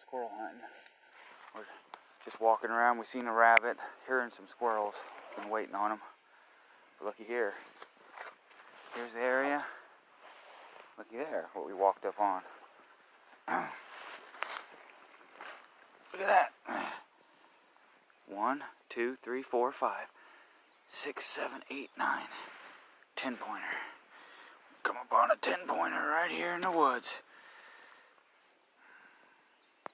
squirrel hunting. We're just walking around. We seen a rabbit, hearing some squirrels. Been waiting on them. But looky here. Here's the area. Looky there, what we walked up on. Look at that. 1, 2, 3, 4, 5, 6, 7, 8, 9. 10-pointer. Come up on a 10-pointer right here in the woods.